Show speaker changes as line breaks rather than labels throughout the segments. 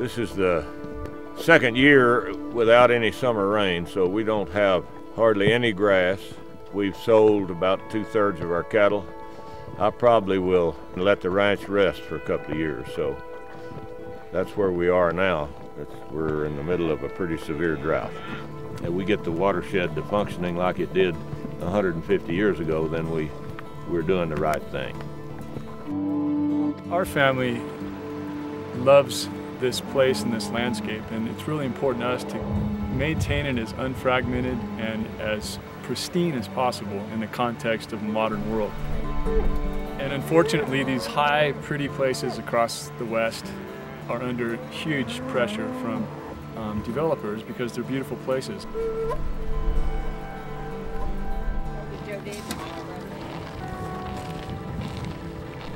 This is the second year without any summer rain, so we don't have hardly any grass. We've sold about 2/3 of our cattle. I probably will let the ranch rest for a couple of years, so that's where we are now. We're in the middle of a pretty severe drought. If we get the watershed to functioning like it did 150 years ago, then we're doing the right thing.
Our family loves this place and this landscape, and it's really important to us to maintain it as unfragmented and as pristine as possible in the context of the modern world. And unfortunately, these high, pretty places across the West are under huge pressure from developers because they're beautiful places.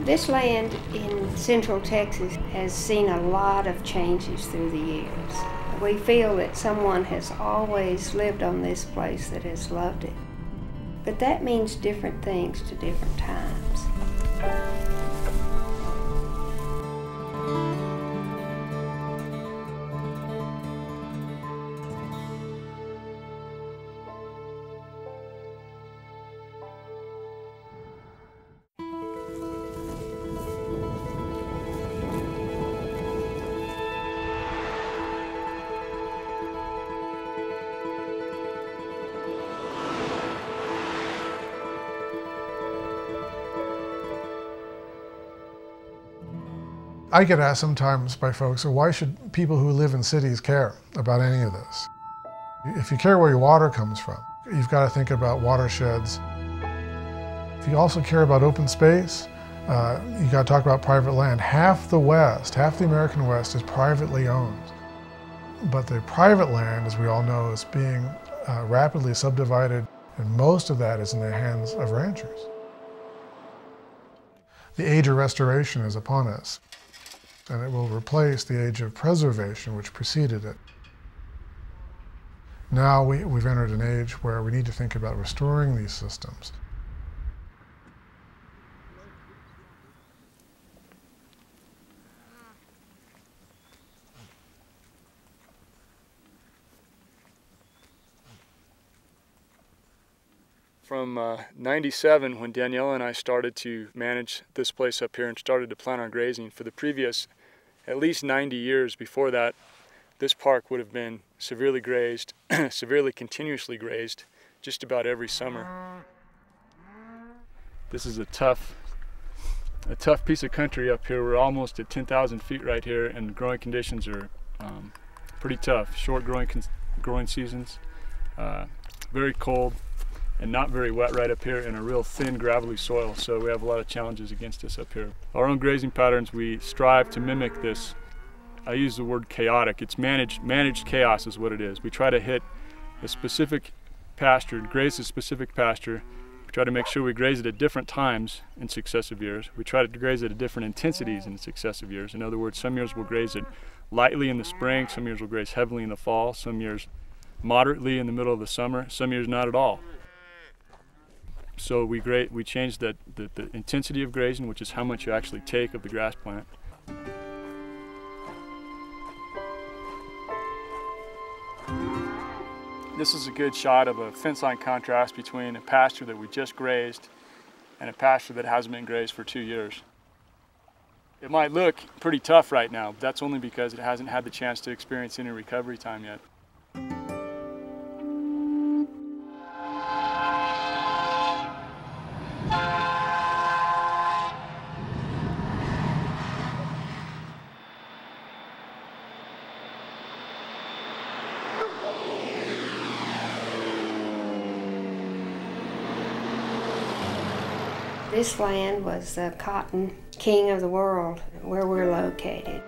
This land in Central Texas has seen a lot of changes through the years. We feel that someone has always lived on this place that has loved it. But that means different things to different times.
I get asked sometimes by folks, so why should people who live in cities care about any of this? If you care where your water comes from, you've got to think about watersheds. If you also care about open space, you got to talk about private land. Half the West, half the American West is privately owned. But the private land, as we all know, is being rapidly subdivided, and most of that is in the hands of ranchers. The age of restoration is upon us, and it will replace the age of preservation which preceded it. Now we've entered an age where we need to think about restoring these systems.
From 97, when Danielle and I started to manage this place up here and started to plan on grazing, for the previous at least 90 years before that, this park would have been severely grazed, severely continuously grazed, just about every summer. This is a tough piece of country up here. We're almost at 10,000 feet right here, and growing conditions are pretty tough. Short growing seasons, very cold, and not very wet right up here in a real thin gravelly soil, so we have a lot of challenges against us up here. Our own grazing patterns, we strive to mimic this. I use the word chaotic. It's managed chaos is what it is. We try to hit a specific pasture, graze a specific pasture. We try to make sure we graze it at different times in successive years. We try to graze it at different intensities in successive years. In other words, some years we'll graze it lightly in the spring, some years we'll graze heavily in the fall, some years moderately in the middle of the summer, some years not at all. So we change the intensity of grazing, which is how much you actually take of the grass plant. This is a good shot of a fence line contrast between a pasture that we just grazed and a pasture that hasn't been grazed for 2 years. It might look pretty tough right now, but that's only because it hasn't had the chance to experience any recovery time yet.
This land was the cotton king of the world where we're located.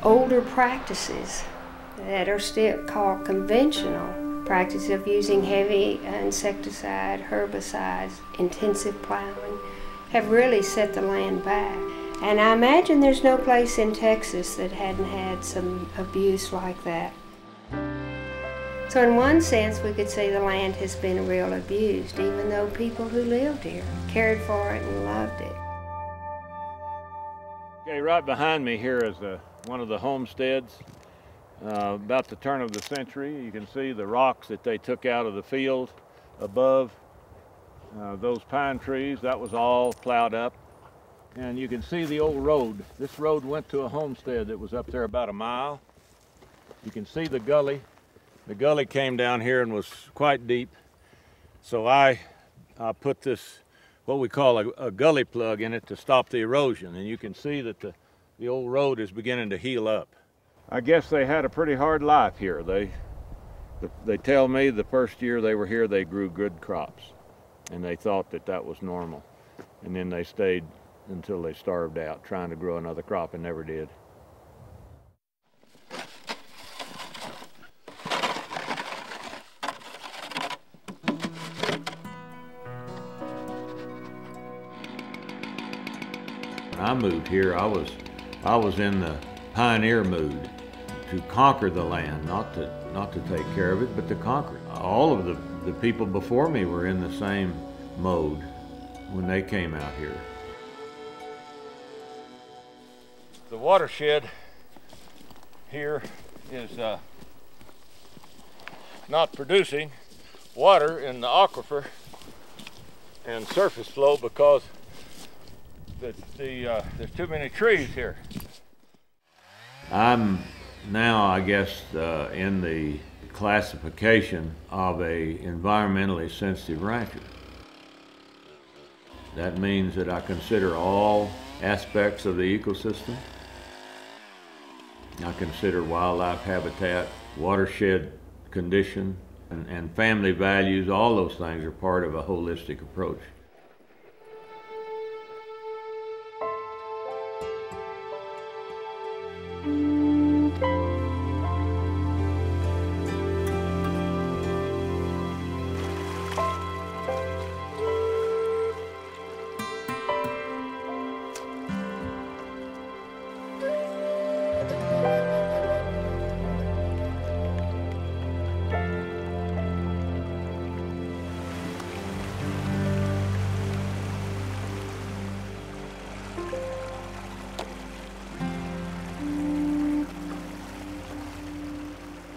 Older practices that are still called conventional, practice of using heavy insecticide, herbicides, intensive plowing, have really set the land back. And I imagine there's no place in Texas that hadn't had some abuse like that. So in one sense, we could say the land has been real abused, even though people who lived here cared for it and loved it.
Okay, right behind me here is one of the homesteads. about the turn of the century. You can see the rocks that they took out of the field above those pine trees. That was all plowed up. And you can see the old road. This road went to a homestead that was up there about a mile. You can see the gully. The gully came down here and was quite deep. So I put this, what we call a gully plug in it to stop the erosion. And you can see that the old road is beginning to heal up. I guess they had a pretty hard life here. They tell me the first year they were here, they grew good crops. And they thought that that was normal. And then they stayed until they starved out trying to grow another crop and never did. When I moved here, I was in the pioneer mood to conquer the land, not to take care of it, but to conquer it. All of the people before me were in the same mode when they came out here. The watershed here is not producing water in the aquifer and surface flow because there's too many trees here. I'm now, I guess, in the classification of a environmentally sensitive rancher. That means that I consider all aspects of the ecosystem. I consider wildlife habitat, watershed condition, and family values. All those things are part of a holistic approach.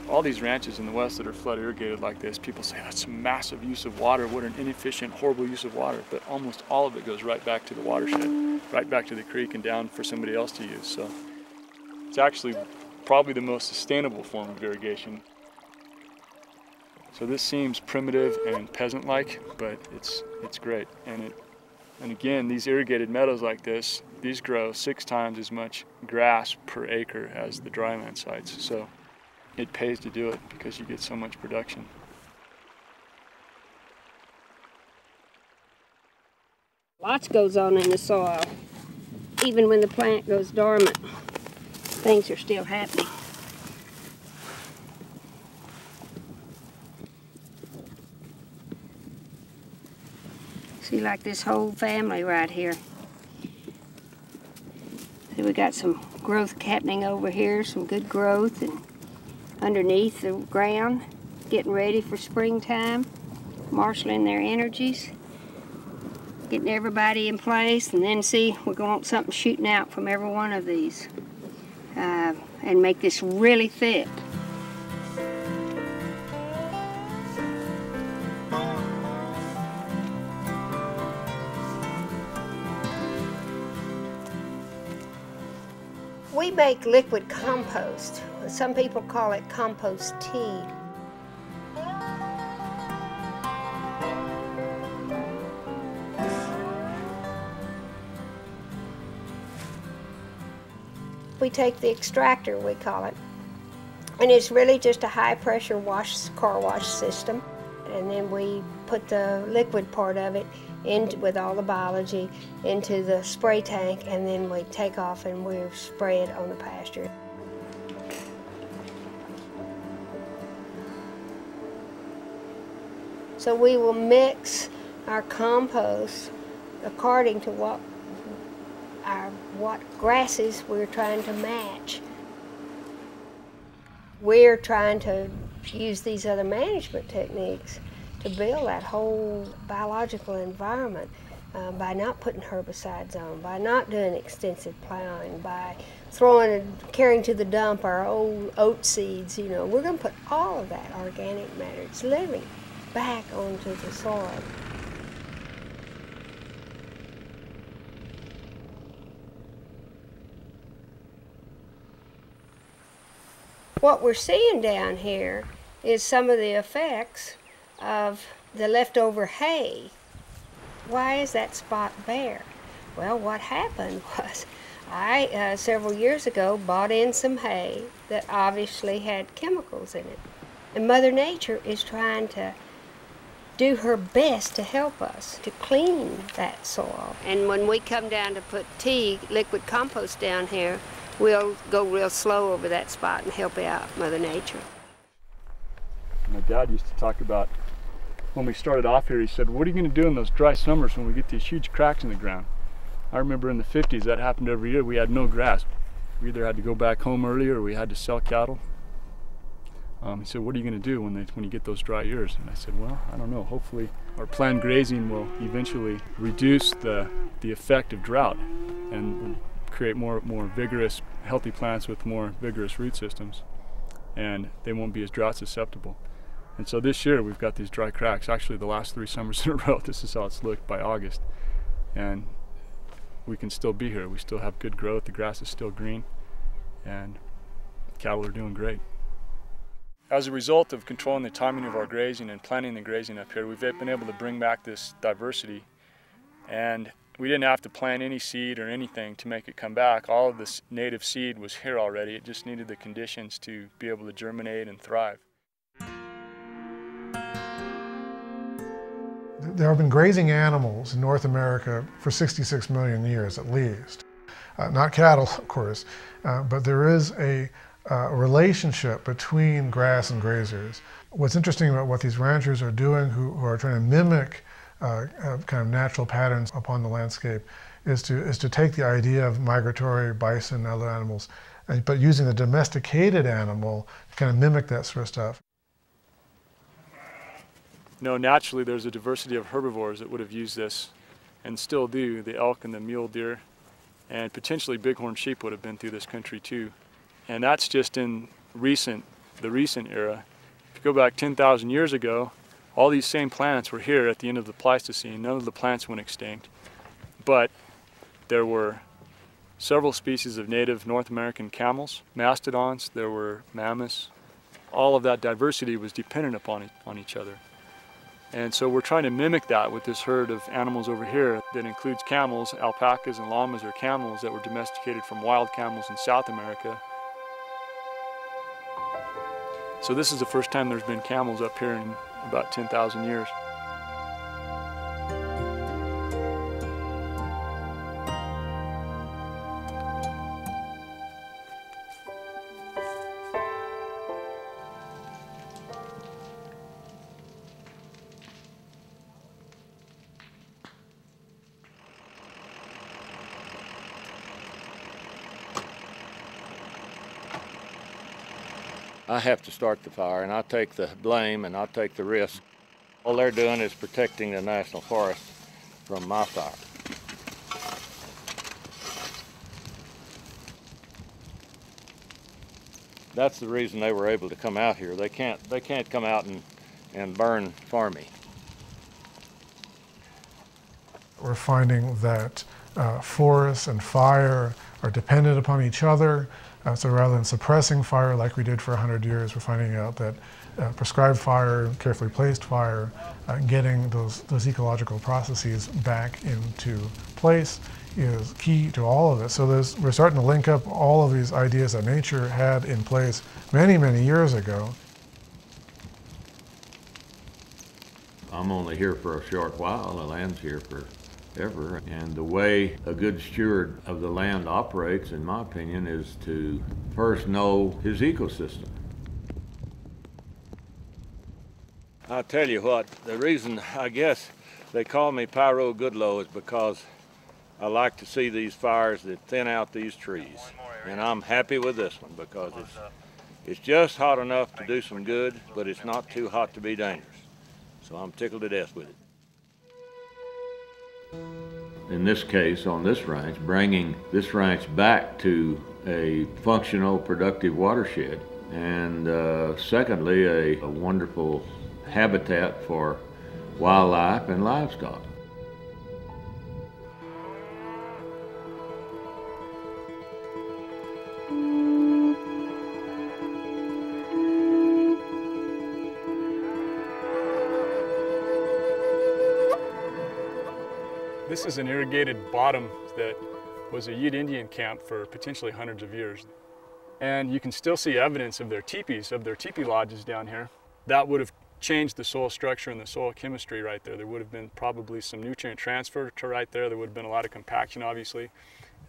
All these ranches in the West that are flood irrigated like this, people say that's a massive use of water, what an inefficient, horrible use of water, but almost all of it goes right back to the watershed, right back to the creek and down for somebody else to use. So it's actually probably the most sustainable form of irrigation. So this seems primitive and peasant-like, but it's great. And again, these irrigated meadows like this, these grow 6 times as much grass per acre as the dryland sites. So it pays to do it because you get so much production.
Lots goes on in the soil. Even when the plant goes dormant, things are still happening. See, like this whole family right here. See, we got some growth happening over here, some good growth, and underneath the ground, getting ready for springtime, marshaling their energies, getting everybody in place, and then see, we're going to want something shooting out from every one of these and make this really thick. We make liquid compost. Some people call it compost tea. We take the extractor, we call it, and it's really just a high pressure car wash system, and then we put the liquid part of it with all the biology into the spray tank, and then we take off and we spray it on the pasture. So we will mix our compost according to what grasses we're trying to match. We're trying to use these other management techniques to build that whole biological environment by not putting herbicides on, by not doing extensive plowing, by carrying to the dump our old oat seeds. You know, we're going to put all of that organic matter, it's living, back onto the soil. What we're seeing down here is some of the effects of the leftover hay. Why is that spot bare? Well, what happened was I, several years ago, bought in some hay that obviously had chemicals in it. And Mother Nature is trying to do her best to help us to clean that soil. And when we come down to put liquid compost down here, we'll go real slow over that spot and help out Mother Nature.
My dad used to talk about, when we started off here, he said, what are you going to do in those dry summers when we get these huge cracks in the ground? I remember in the 50s that happened every year. We had no grass. We either had to go back home early or we had to sell cattle. He said, what are you going to do when you get those dry years? And I said, well, I don't know. Hopefully our planned grazing will eventually reduce the effect of drought and create more vigorous, healthy plants with more vigorous root systems, and they won't be as drought susceptible. And so this year we've got these dry cracks. Actually, the last 3 summers in a row, this is how it's looked by August. And we can still be here. We still have good growth. The grass is still green, and cattle are doing great. As a result of controlling the timing of our grazing and planning the grazing up here, we've been able to bring back this diversity, and we didn't have to plant any seed or anything to make it come back. All of this native seed was here already. It just needed the conditions to be able to germinate and thrive.
There have been grazing animals in North America for 66 million years at least. Not cattle, of course, but there is a relationship between grass and grazers. What's interesting about what these ranchers are doing, who are trying to mimic kind of natural patterns upon the landscape, is to take the idea of migratory bison and other animals, but using the domesticated animal to kind of mimic that sort of stuff.
No, naturally there's a diversity of herbivores that would have used this and still do. The elk and the mule deer and potentially bighorn sheep would have been through this country too. And that's just in the recent era. If you go back 10,000 years ago, all these same plants were here at the end of the Pleistocene. None of the plants went extinct, but there were several species of native North American camels, mastodons, there were mammoths. All of that diversity was dependent upon each other. And so we're trying to mimic that with this herd of animals over here that includes camels. Alpacas and llamas are camels that were domesticated from wild camels in South America. So this is the first time there's been camels up here in about 10,000 years.
I have to start the fire, and I take the blame and I take the risk. All they're doing is protecting the National Forest from my fire. That's the reason they were able to come out here. They can't come out and burn for me.
We're finding that forests and fire are dependent upon each other. So rather than suppressing fire like we did for 100 years, we're finding out that prescribed fire, carefully placed fire, getting those ecological processes back into place is key to all of this. So we're starting to link up all of these ideas that nature had in place many, many years ago.
I'm only here for a short while. The land's here forever. And the way a good steward of the land operates, in my opinion, is to first know his ecosystem. I'll tell you what, the reason I guess they call me Pyro Goodloe is because I like to see these fires that thin out these trees. And I'm happy with this one because it's just hot enough to do some good, but it's not too hot to be dangerous. So I'm tickled to death with it. in this case on this ranch, bringing this ranch back to a functional, productive watershed, and secondly, a wonderful habitat for wildlife and livestock.
This is an irrigated bottom that was a Ute Indian camp for potentially hundreds of years. And you can still see evidence of their teepees, of their teepee lodges down here. That would have changed the soil structure and the soil chemistry right there. There would have been probably some nutrient transfer to right there. There would have been a lot of compaction, obviously.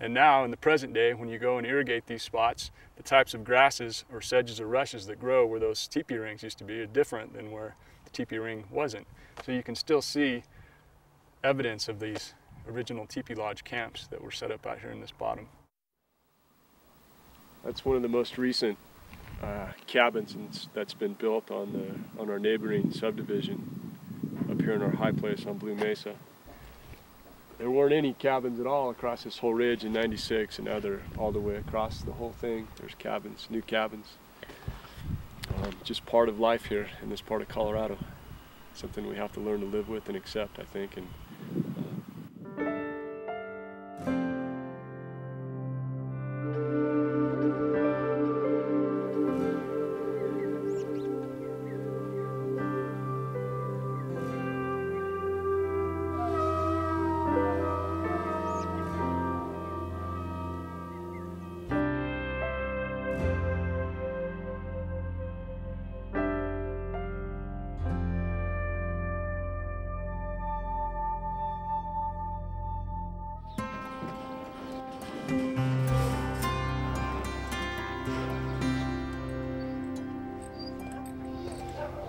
And now, in the present day, when you go and irrigate these spots, the types of grasses or sedges or rushes that grow where those teepee rings used to be are different than where the teepee ring wasn't. So you can still see evidence of these original teepee lodge camps that were set up out here in this bottom.
That's one of the most recent cabins that's been built on our neighboring subdivision up here in our high place on Blue Mesa. There weren't any cabins at all across this whole ridge in '96, and now they're all the way across the whole thing. There's cabins, new cabins. Just part of life here in this part of Colorado. Something we have to learn to live with and accept, I think. And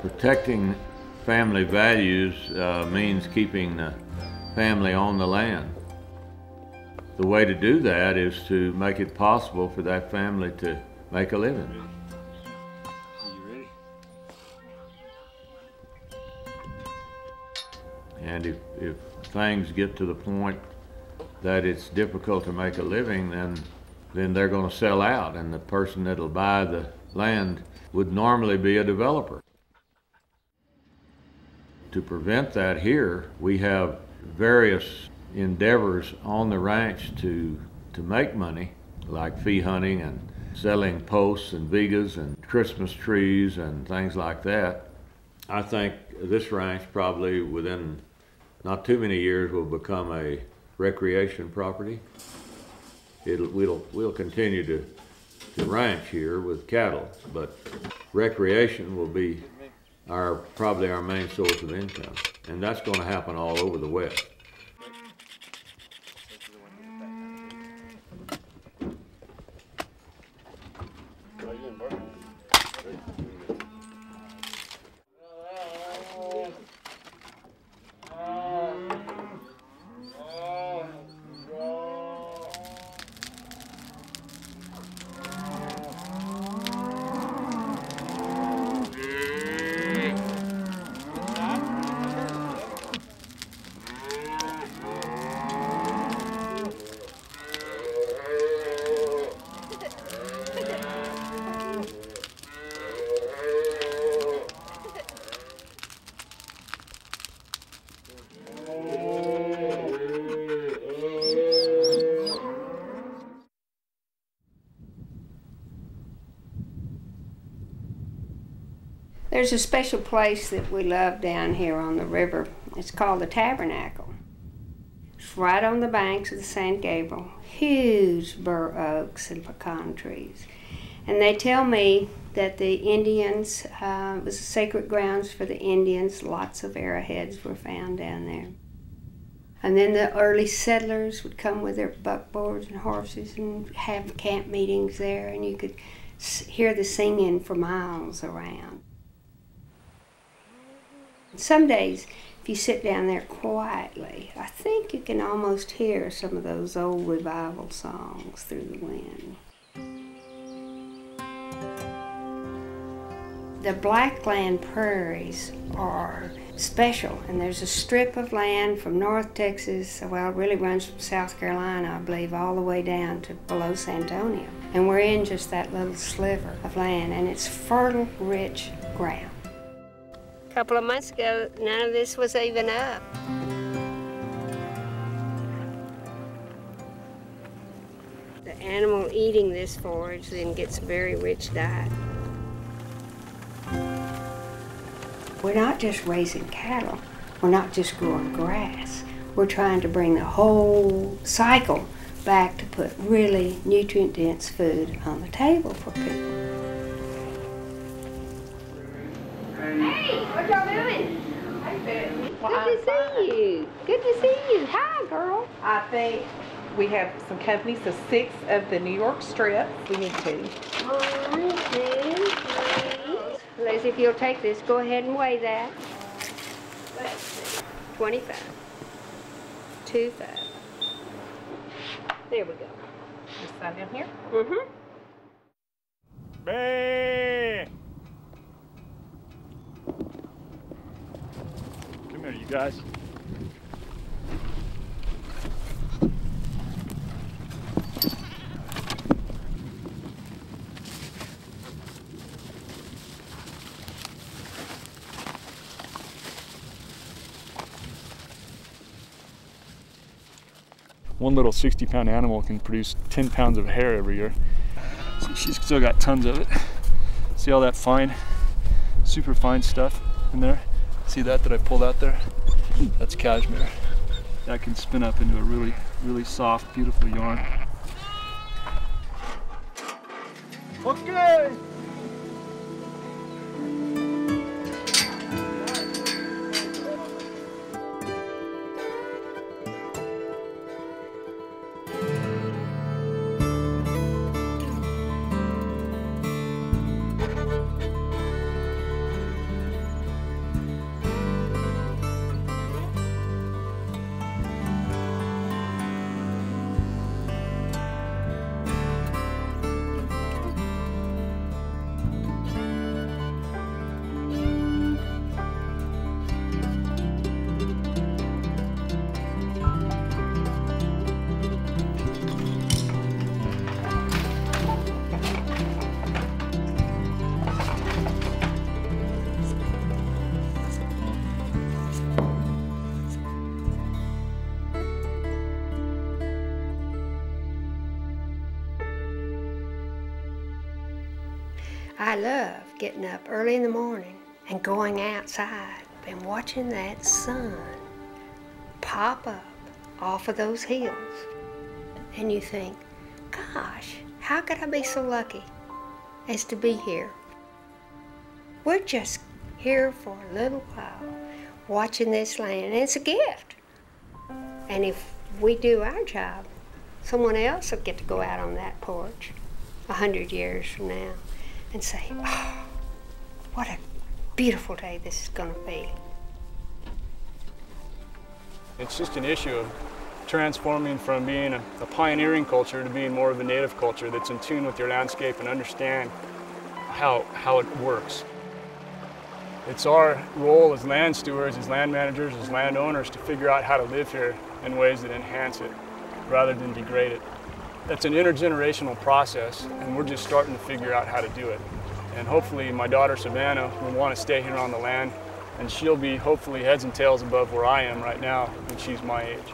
Protecting family values means keeping the family on the land. The way to do that is to make it possible for that family to make a living.
are you ready?
And if things get to the point that it's difficult to make a living, then they're going to sell out, and the person that'll buy the land would normally be a developer. To prevent that here, we have various endeavors on the ranch to make money, like fee hunting and selling posts and vigas and Christmas trees and things like that. I think this ranch probably within not too many years will become a recreation property. We'll continue to ranch here with cattle, but recreation will be probably our main source of income, and that's going to happen all over the West.
There's a special place that we love down here on the river. It's called the Tabernacle. It's right on the banks of the San Gabriel. Huge bur oaks and pecan trees. And they tell me that the Indians, it was sacred grounds for the Indians. Lots of arrowheads were found down there. And then the early settlers would come with their buckboards and horses and have camp meetings there, and you could hear the singing for miles around. Some days, if you sit down there quietly, I think you can almost hear some of those old revival songs through the wind. The Blackland Prairies are special, and there's a strip of land from North Texas, well, it really runs from South Carolina, I believe, all the way down to below San Antonio. And we're in just that little sliver of land, and it's fertile, rich ground. A couple of months ago, none of this was even up. The animal eating this forage then gets a very rich diet. We're not just raising cattle, we're not just growing grass. We're trying to bring the whole cycle back to put really nutrient-dense food on the table for people. Hey, what y'all doing? Good to see you. Good to see you. Hi, girl.
I think we have some companies, so 6 of the New York strips. We need 2.
1, 2, 3. Leslie, if you'll take this, go ahead and weigh that. Let's see. 25. 25. There we go.
Just sign down here.
Mm-hmm.
Bay! Come here, you guys. One little 60-pound animal can produce 10 pounds of hair every year. So she's still got tons of it. See all that fine, super fine stuff in there? See that I pulled out there? That's cashmere. That can spin up into a really, really soft, beautiful yarn. Okay!
I love getting up early in the morning and going outside and watching that sun pop up off of those hills. And you think, gosh, how could I be so lucky as to be here? We're just here for a little while watching this land, and it's a gift. And if we do our job, someone else will get to go out on that porch 100 years from now and say, oh, what a beautiful day this is going to be.
It's just an issue of transforming from being a pioneering culture to being more of a native culture that's in tune with your landscape and understand how it works. It's our role as land stewards, as land managers, as landowners to figure out how to live here in ways that enhance it rather than degrade it. It's an intergenerational process, and we're just starting to figure out how to do it. And hopefully my daughter Savannah will want to stay here on the land, and she'll be hopefully heads and tails above where I am right now when she's my age.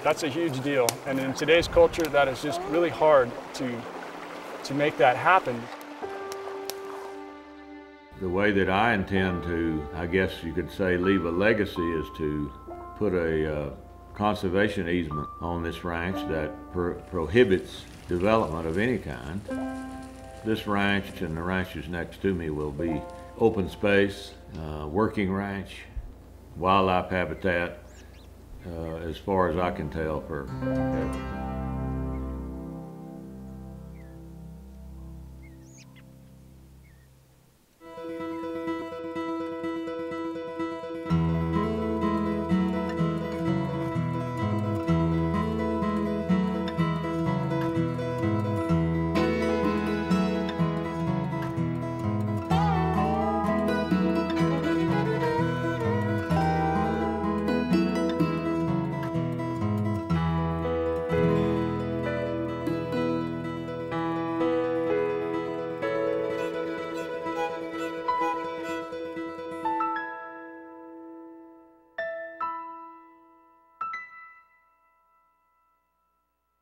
That's a huge deal, and in today's culture that is just really hard to make that happen.
The way that I intend to, I guess you could say, leave a legacy is to put a conservation easement on this ranch that prohibits development of any kind. This ranch and the ranches next to me will be open space, working ranch, wildlife habitat, as far as I can tell, forever.